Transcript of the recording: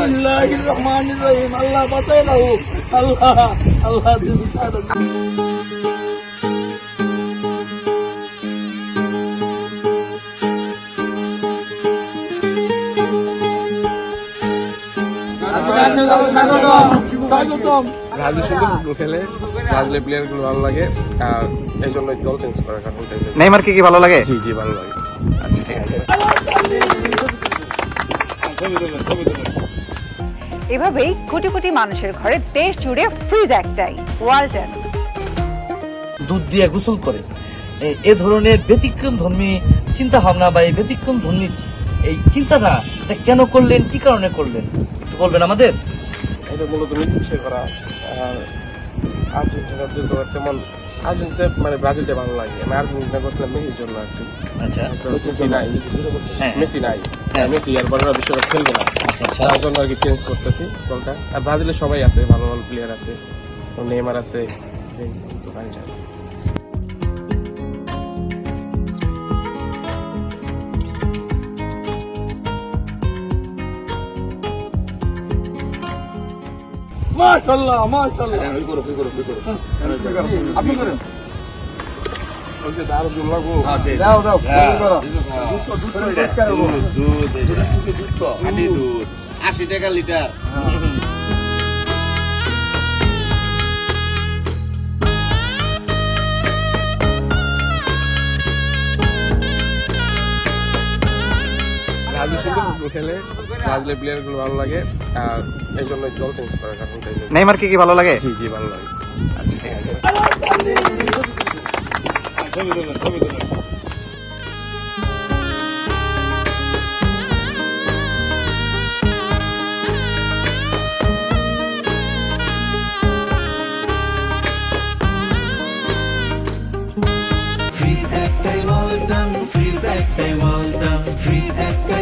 বিসমিল্লাহির রহমানির রহিম। আল্লাহ বাঁচায় দাও, আল্লাহ আল্লাহ তুমি ছাড়ো। ব্রাজিল সুন্দর ফুটবল খেলে, ব্রাজিলের প্লেয়ার গুলো ভালো লাগে, আর এই জন্য দল চেঞ্জ করার কারণ নেইমারকে কি ভালো লাগে? জি জি ভালো লাগে। আচ্ছা ঠিক আছে। এভাবেই কোটি কোটি মানুষের ঘরে দেশ জুড়ে ফ্রিজ একটাই, ওয়ালটন। দুধ দিয়ে গোসল করে এ ধরনের ব্যতিক্রম ধর্মী চিন্তা ভাবনা বা এই ব্যতিক্রম ধর্মী এই চিন্তাটা এটা কেন করলেন, কি কারণে করলেন একটু বলবেন আমাদের? এটা মূলত ইচ্ছে করা, আর আর্জেন্টিনা তেমন আর্জেন্টিনা মানে ব্রাজিলটা ভালো লাগে। আমি আর্জেন্টিনা করছিলাম মেসির জন্য আর কি। আচ্ছা মেসি নাই, হ্যাঁ মেসি নাই, হ্যাঁ। মেসি আর বড়রা বিশ্বকাপ খেলবে না, আচ্ছা আচ্ছা তার জন্য আর কি চেঞ্জ করতেছি দলটা। আর ব্রাজিলের সবাই আছে, ভালো ভালো প্লেয়ার আছে, নেইমার আছে, তো জানি না। মাশাআল্লাহ মাশাআল্লাহ। আপনি করেন। আরো জল লাগবো। দাও দাও দুধ 80 টাকা লিটার। ব্রাজিল সুন্দর ফুটবল খেলে, ব্রাজিলের প্লেয়ার গুলো ভালো লাগে, আর এই জন্য দল চেঞ্জ করার কারণ নেইমারকে কি ভালো লাগে? জি জি ভালো লাগে। আচ্ছা ঠিক আছে। Freeze that time all done, freeze that time all done, freeze that time.